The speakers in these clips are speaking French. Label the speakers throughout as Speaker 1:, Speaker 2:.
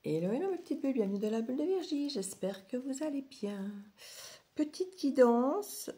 Speaker 1: Hello, hello mes petites bulles, bienvenue dans la bulle de Virgie, j'espère que vous allez bien. Petite guidance,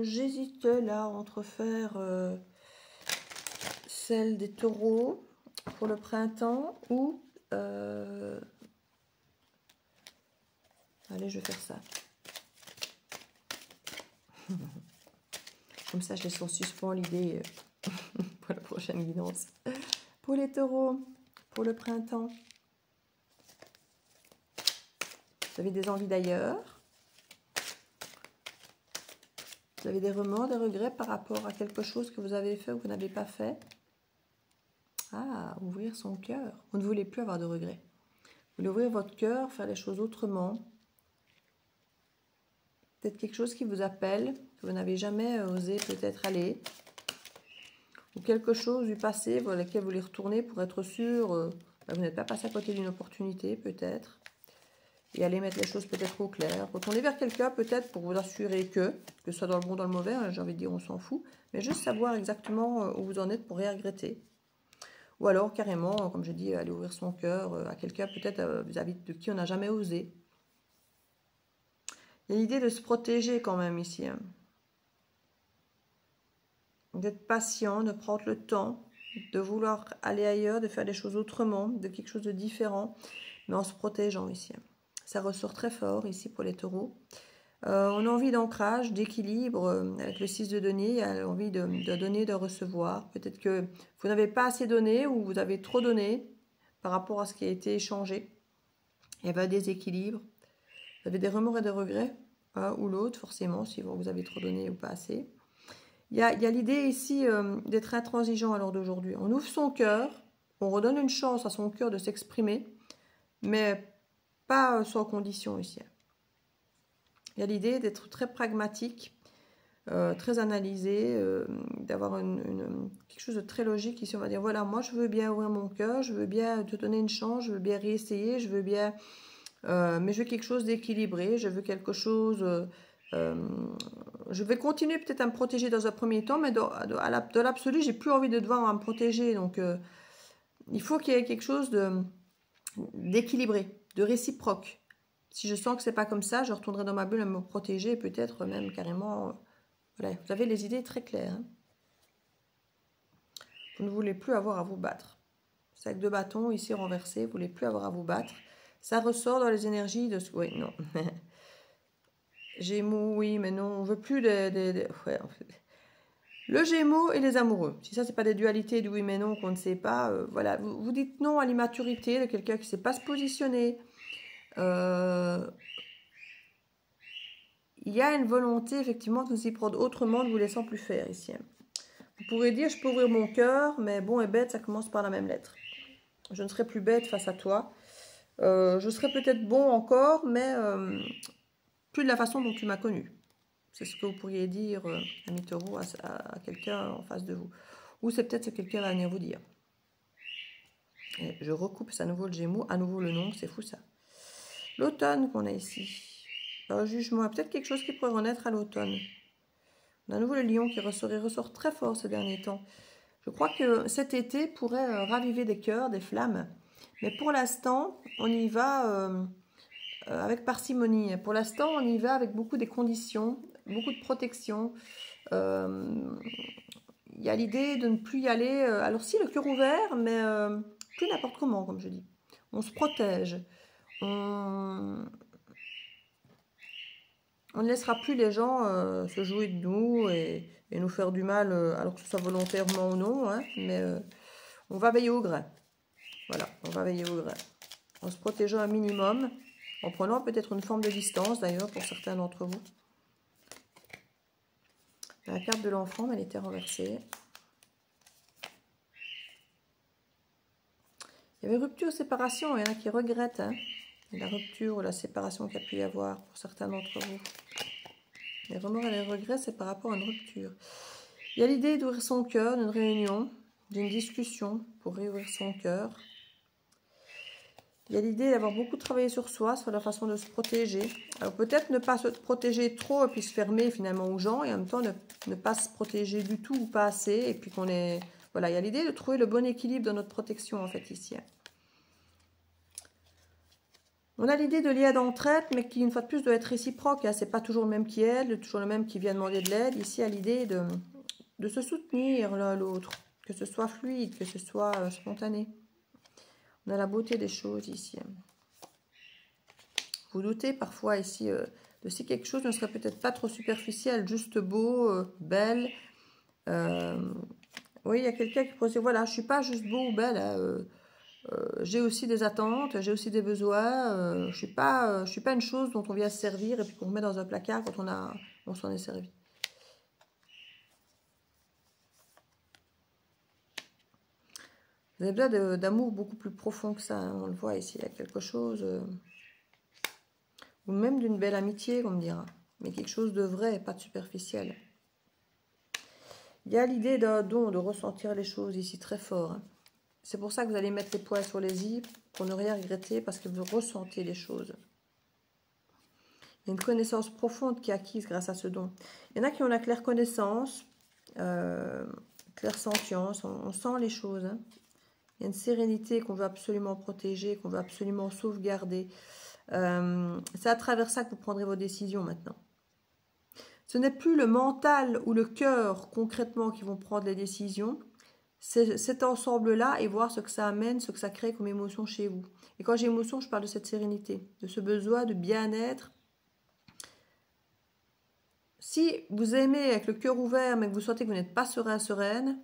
Speaker 1: j'hésite là entre faire celle des taureaux pour le printemps ou... allez, je vais faire ça. Comme ça, je laisse en suspens l'idée pour la prochaine guidance. Pour les taureaux, pour le printemps. Vous avez des envies d'ailleurs. Vous avez des remords, des regrets par rapport à quelque chose que vous avez fait ou que vous n'avez pas fait. Ah, ouvrir son cœur. Vous ne voulez plus avoir de regrets. Vous voulez ouvrir votre cœur, faire les choses autrement. Peut-être quelque chose qui vous appelle, que vous n'avez jamais osé peut-être aller. Ou quelque chose du passé pour lequel vous voulez retourner pour être sûr que vous n'êtes pas passé à côté d'une opportunité peut-être. Et aller mettre les choses peut-être au clair. Retourner vers quelqu'un peut-être pour vous assurer que ce soit dans le bon, dans le mauvais, hein, j'ai envie de dire on s'en fout. Mais juste savoir exactement où vous en êtes pour rien regretter. Ou alors carrément, comme je dis, aller ouvrir son cœur à quelqu'un peut-être vis-à-vis de qui on n'a jamais osé. Il y a l'idée de se protéger quand même ici. Hein. D'être patient, de prendre le temps, de vouloir aller ailleurs, de faire des choses autrement, de quelque chose de différent, mais en se protégeant ici. Ça ressort très fort ici pour les taureaux. On a envie d'ancrage, d'équilibre avec le 6 de denier, il y a envie de donner, de recevoir. Peut-être que vous n'avez pas assez donné ou vous avez trop donné par rapport à ce qui a été échangé. Il y avait un déséquilibre. Vous avez des remords et des regrets, un ou l'autre forcément, si vous avez trop donné ou pas assez. Il y a l'idée ici d'être intransigeant à l'heure d'aujourd'hui. On ouvre son cœur, on redonne une chance à son cœur de s'exprimer, mais pas sans condition ici. Il y a l'idée d'être très pragmatique, très analysé, d'avoir quelque chose de très logique ici. On va dire, voilà, moi je veux bien ouvrir mon cœur, je veux bien te donner une chance, je veux bien réessayer, je veux bien... mais je veux quelque chose d'équilibré, je veux quelque chose... je vais continuer peut-être à me protéger dans un premier temps, mais dans l'absolu, j'ai plus envie de devoir me protéger. Donc, il faut qu'il y ait quelque chose d'équilibré, de réciproque. Si je sens que c'est pas comme ça, je retournerai dans ma bulle à me protéger et peut-être même carrément... voilà, vous avez les idées très claires. Hein. Vous ne voulez plus avoir à vous battre. Sac de bâton ici renversé, vous ne voulez plus avoir à vous battre. Ça ressort dans les énergies de... Oui, non. Gémeaux, oui, mais non, on veut plus ouais, le Gémeaux et les amoureux. Si ça, c'est pas des dualités du oui mais non qu'on ne sait pas, voilà. Vous dites non à l'immaturité de quelqu'un qui ne sait pas se positionner. Il y a une volonté, effectivement, de nous y prendre autrement, de vous laissant plus faire ici. Vous pourrez dire, je peux ouvrir mon cœur, mais bon et bête, ça commence par la même lettre. Je ne serai plus bête face à toi. Je serai peut-être bon encore, mais plus de la façon dont tu m'as connu. C'est ce que vous pourriez dire, ami taureau, à quelqu'un en face de vous. Ou c'est peut-être ce que quelqu'un va venir vous dire. Et je recoupe à nouveau le Gémeaux, à nouveau le nom, c'est fou ça. L'automne qu'on a ici. Un jugement, peut-être quelque chose qui pourrait renaître à l'automne. On a à nouveau le lion qui ressort très fort ces derniers temps. Je crois que cet été pourrait raviver des cœurs, des flammes. Mais pour l'instant, on y va avec parcimonie. Pour l'instant, on y va avec beaucoup des conditions, beaucoup de protection. Il y a l'idée de ne plus y aller. Alors si, le cœur ouvert, mais plus n'importe comment, comme je dis. On se protège. On ne laissera plus les gens se jouer de nous et nous faire du mal, alors que ce soit volontairement ou non. Hein, mais on va veiller au grain. Voilà, on va veiller au grain. En se protégeant un minimum, en prenant peut-être une forme de distance d'ailleurs pour certains d'entre vous. La carte de l'enfant, elle était renversée. Il y avait rupture, séparation, il y en a qui regrettent hein, la rupture ou la séparation qu'il y a pu y avoir pour certains d'entre vous. Les remords et les regrets, c'est par rapport à une rupture. Il y a l'idée d'ouvrir son cœur, d'une réunion, d'une discussion pour réouvrir son cœur. Il y a l'idée d'avoir beaucoup travaillé sur soi, sur la façon de se protéger. Alors peut-être ne pas se protéger trop et puis se fermer finalement aux gens, et en même temps ne pas se protéger du tout ou pas assez, et puis qu'on est... Voilà, il y a l'idée de trouver le bon équilibre dans notre protection en fait ici. On a l'idée de lien d'entraide, mais qui, une fois de plus, doit être réciproque. Hein. C'est pas toujours le même qui aide, toujours le même qui vient demander de l'aide. Ici, à l'idée de se soutenir l'un l'autre, que ce soit fluide, que ce soit spontané. On a la beauté des choses ici. Vous doutez parfois ici de si quelque chose ne serait peut-être pas trop superficiel, juste beau, belle. Oui, il y a quelqu'un qui pourrait dire, voilà, je suis pas juste beau ou belle, hein, j'ai aussi des attentes, j'ai aussi des besoins, je suis pas une chose dont on vient se servir et puis qu'on remet dans un placard quand on s'en est servi. Vous avez besoin d'amour beaucoup plus profond que ça, hein, on le voit ici, il y a quelque chose, ou même d'une belle amitié, on me dira, mais quelque chose de vrai, pas de superficiel. Il y a l'idée d'un don, de ressentir les choses ici très fort. Hein. C'est pour ça que vous allez mettre les points sur les i, pour ne rien regretter, parce que vous ressentez les choses. Il y a une connaissance profonde qui est acquise grâce à ce don. Il y en a qui ont la claire connaissance, claire sentience, on sent les choses. Hein. Il y a une sérénité qu'on veut absolument protéger, qu'on veut absolument sauvegarder. C'est à travers ça que vous prendrez vos décisions maintenant. Ce n'est plus le mental ou le cœur concrètement qui vont prendre les décisions. C'est cet ensemble-là et voir ce que ça amène, ce que ça crée comme émotion chez vous. Et quand j'ai émotion, je parle de cette sérénité, de ce besoin de bien-être. Si vous aimez avec le cœur ouvert, mais que vous sentez que vous n'êtes pas serein, sereine,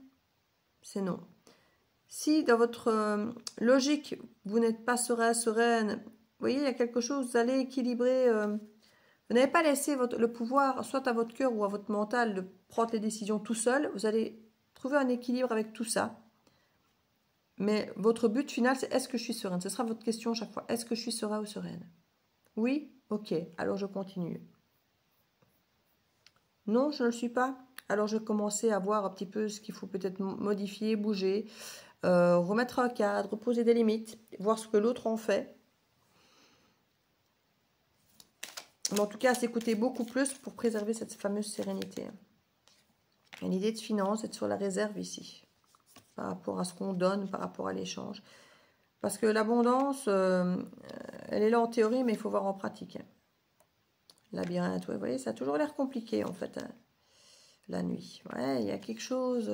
Speaker 1: c'est non. Si dans votre logique, vous n'êtes pas serein, sereine, vous voyez, il y a quelque chose, vous allez équilibrer. Vous n'avez pas laissé le pouvoir, soit à votre cœur ou à votre mental, de prendre les décisions tout seul. Vous allez trouver un équilibre avec tout ça. Mais votre but final, c'est est-ce que je suis sereine? Ce sera votre question chaque fois. Est-ce que je suis serein ou sereine? Oui? Ok. Alors je continue. Non, je ne le suis pas. Alors je vais commencer à voir un petit peu ce qu'il faut peut-être modifier, bouger, remettre un cadre, poser des limites, voir ce que l'autre en fait. Mais en tout cas, s'écouter beaucoup plus pour préserver cette fameuse sérénité. Une idée de finance, être sur la réserve ici, par rapport à ce qu'on donne, par rapport à l'échange. Parce que l'abondance, elle est là en théorie, mais il faut voir en pratique. Labyrinthe, ouais, vous voyez, ça a toujours l'air compliqué en fait, hein, la nuit. Ouais, il y a quelque chose.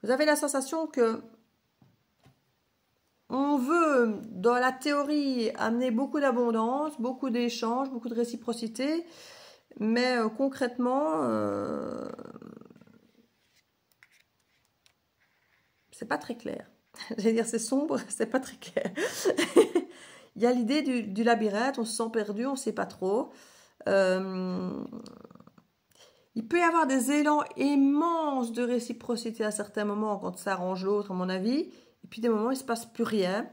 Speaker 1: Vous avez la sensation que on veut, dans la théorie, amener beaucoup d'abondance, beaucoup d'échanges, beaucoup de réciprocité, mais concrètement, c'est pas très clair. J'allais dire c'est sombre, c'est pas très clair. Il y a l'idée du labyrinthe, on se sent perdu, on ne sait pas trop. Il peut y avoir des élans immenses de réciprocité à certains moments quand ça arrange l'autre, à mon avis. Et puis des moments, il ne se passe plus rien.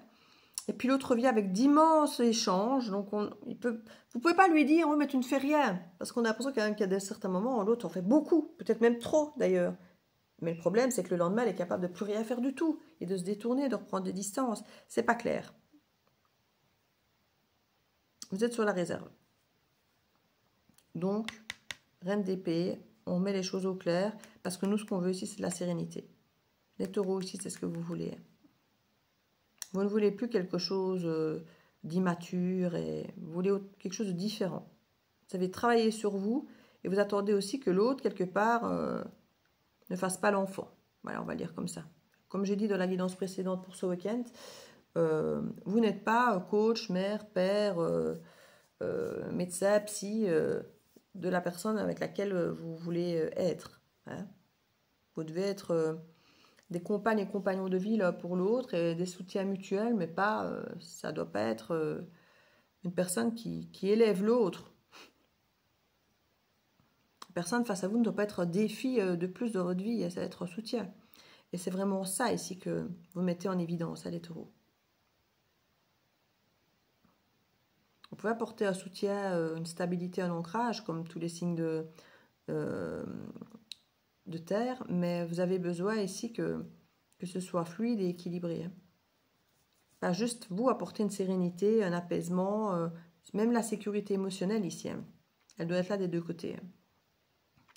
Speaker 1: Et puis l'autre vient avec d'immenses échanges. Donc vous ne pouvez pas lui dire, oui, mais tu ne fais rien. Parce qu'on a l'impression qu'il y a des certains moments où l'autre en fait beaucoup, peut-être même trop d'ailleurs. Mais le problème, c'est que le lendemain, elle est capable de plus rien faire du tout. Et de se détourner, de reprendre des distances. C'est pas clair. Vous êtes sur la réserve. Donc, reine d'épée, on met les choses au clair, parce que nous, ce qu'on veut ici, c'est de la sérénité. Les taureaux ici, c'est ce que vous voulez. Vous ne voulez plus quelque chose d'immature, et vous voulez quelque chose de différent. Vous avez travaillé sur vous, et vous attendez aussi que l'autre, quelque part, ne fasse pas l'enfant. Voilà, on va dire comme ça. Comme j'ai dit dans la guidance précédente pour ce week-end, vous n'êtes pas coach, mère, père, médecin, psy, de la personne avec laquelle vous voulez être. Hein. Vous devez être des compagnes et compagnons de vie l'un pour l'autre et des soutiens mutuels, mais pas, ça ne doit pas être une personne qui élève l'autre. La personne face à vous ne doit pas être un défi de plus de votre vie, ça doit être un soutien. Et c'est vraiment ça ici que vous mettez en évidence, les taureaux. Vous pouvez apporter un soutien, une stabilité, un ancrage, comme tous les signes de terre, mais vous avez besoin ici que ce soit fluide et équilibré. Hein. Pas juste vous apporter une sérénité, un apaisement, même la sécurité émotionnelle ici. Hein. Elle doit être là des deux côtés. Hein.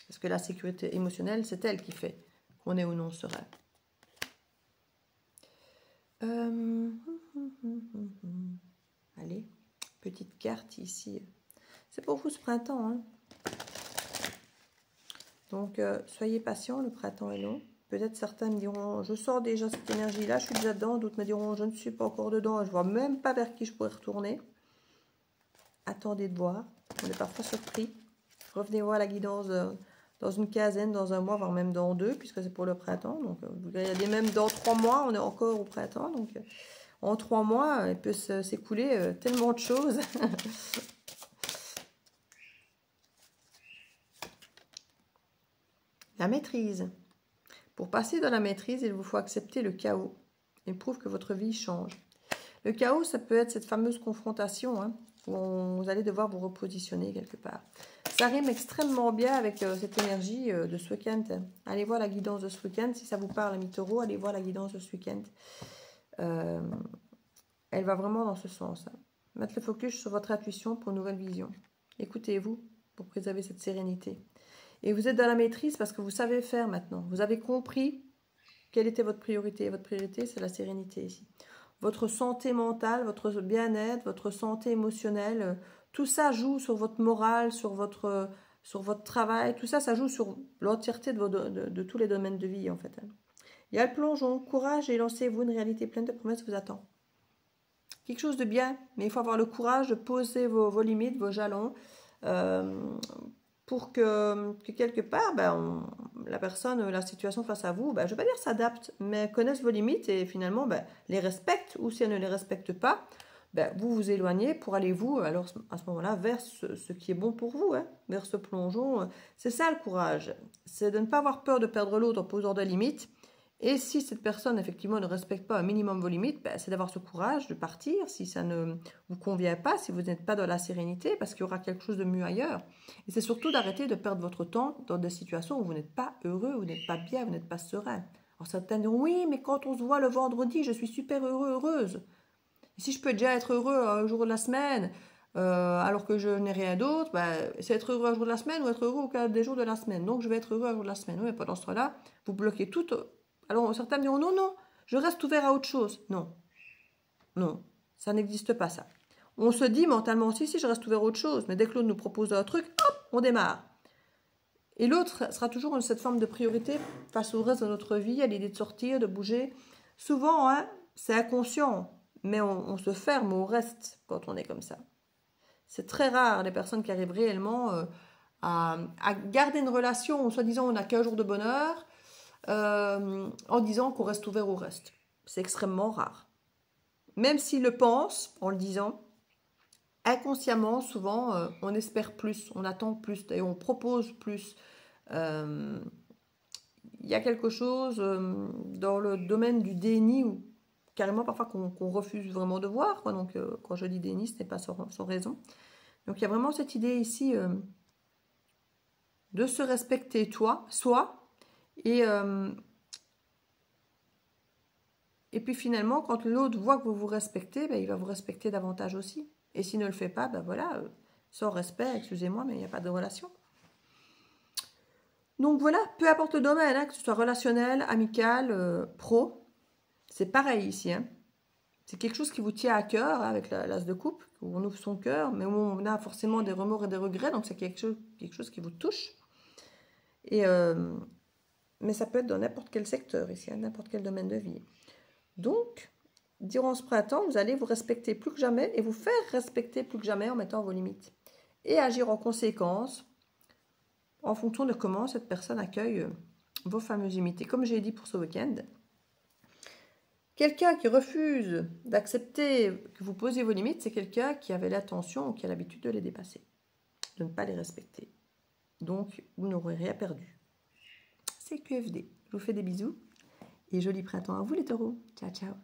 Speaker 1: Parce que la sécurité émotionnelle, c'est elle qui fait qu'on est ou non serein. petite carte ici. C'est pour vous ce printemps. Hein. Donc, soyez patients, le printemps est long. Peut-être certains me diront, je sors déjà cette énergie-là, je suis déjà dedans. D'autres me diront, je ne suis pas encore dedans, je ne vois même pas vers qui je pourrais retourner. Attendez de voir, on est parfois surpris. Revenez voir la guidance dans une quinzaine, dans un mois, voire même dans 2, puisque c'est pour le printemps. Donc, il y a des même dans 3 mois, on est encore au printemps. Donc, en 3 mois, il peut s'écouler tellement de choses. La maîtrise. Pour passer dans la maîtrise, il vous faut accepter le chaos. Il prouve que votre vie change. Le chaos, ça peut être cette fameuse confrontation, hein, où vous allez devoir vous repositionner quelque part. Ça rime extrêmement bien avec cette énergie de ce week-end. Allez voir la guidance de ce week-end. Si ça vous parle, amis taureaux, allez voir la guidance de ce week-end. Elle va vraiment dans ce sens. Hein. Mettre le focus sur votre intuition pour une nouvelle vision. Écoutez-vous pour préserver cette sérénité. Et vous êtes dans la maîtrise parce que vous savez faire maintenant. Vous avez compris quelle était votre priorité. Votre priorité, c'est la sérénité ici. Votre santé mentale, votre bien-être, votre santé émotionnelle, tout ça joue sur votre morale, sur votre travail. Tout ça, ça joue sur l'entièreté de tous les domaines de vie, en fait. Il y a le plongeon. Courage et lancez-vous. Une réalité pleine de promesses vous attend. Quelque chose de bien, mais il faut avoir le courage de poser vos limites, vos jalons, pour que quelque part, la personne, la situation face à vous, je ne vais pas dire s'adapte, mais connaisse vos limites et finalement les respecte, ou si elle ne les respecte pas, vous vous éloignez pour aller vous, alors à ce moment-là, vers ce qui est bon pour vous, hein, vers ce plongeon. C'est ça le courage, c'est de ne pas avoir peur de perdre l'autre en posant des limites. Et si cette personne, effectivement, ne respecte pas un minimum vos limites, c'est d'avoir ce courage de partir si ça ne vous convient pas, si vous n'êtes pas dans la sérénité, parce qu'il y aura quelque chose de mieux ailleurs. Et c'est surtout d'arrêter de perdre votre temps dans des situations où vous n'êtes pas heureux, vous n'êtes pas bien, vous n'êtes pas serein. Alors certains diront, oui, mais quand on se voit le vendredi, je suis super heureux, heureuse. Et si je peux déjà être heureux un jour de la semaine, alors que je n'ai rien d'autre, c'est être heureux un jour de la semaine ou être heureux au cas des jours de la semaine. Donc je vais être heureux un jour de la semaine. Oui, mais pendant ce temps-là, vous bloquez tout. Alors certains me diront, non, non, je reste ouvert à autre chose. Non, non, ça n'existe pas ça. On se dit mentalement, si, je reste ouvert à autre chose, mais dès que l'autre nous propose un truc, hop, on démarre. Et l'autre sera toujours dans cette forme de priorité face au reste de notre vie, à l'idée de sortir, de bouger. Souvent, hein, c'est inconscient, mais on se ferme au reste quand on est comme ça. C'est très rare les personnes qui arrivent réellement à garder une relation où soi-disant on n'a qu'un jour de bonheur, en disant qu'on reste ouvert au reste. C'est extrêmement rare. Même s'ils le pensent, en le disant, inconsciemment, souvent, on espère plus, on attend plus, et on propose plus. Il y a quelque chose dans le domaine du déni, ou carrément parfois qu'on refuse vraiment de voir. Quoi. Donc, quand je dis déni, ce n'est pas sans raison. Donc, il y a vraiment cette idée ici de se respecter soi, et puis finalement, quand l'autre voit que vous vous respectez, il va vous respecter davantage aussi. Et s'il ne le fait pas, voilà, sans respect, excusez-moi, mais il n'y a pas de relation. Donc voilà, peu importe le domaine, hein, que ce soit relationnel, amical, pro, c'est pareil ici. Hein. C'est quelque chose qui vous tient à cœur, hein, avec l'as de coupe, où on ouvre son cœur, mais où on a forcément des remords et des regrets, donc c'est quelque chose qui vous touche. Mais ça peut être dans n'importe quel secteur ici, hein, n'importe quel domaine de vie. Donc, durant ce printemps, vous allez vous respecter plus que jamais et vous faire respecter plus que jamais en mettant vos limites. Et agir en conséquence en fonction de comment cette personne accueille vos fameuses limites. Et comme j'ai dit pour ce week-end, quelqu'un qui refuse d'accepter que vous posiez vos limites, c'est quelqu'un qui avait l'intention ou qui a l'habitude de les dépasser, de ne pas les respecter. Donc, vous n'aurez rien perdu. C'est QFD. Je vous fais des bisous et joli printemps à vous les taureaux. Ciao, ciao.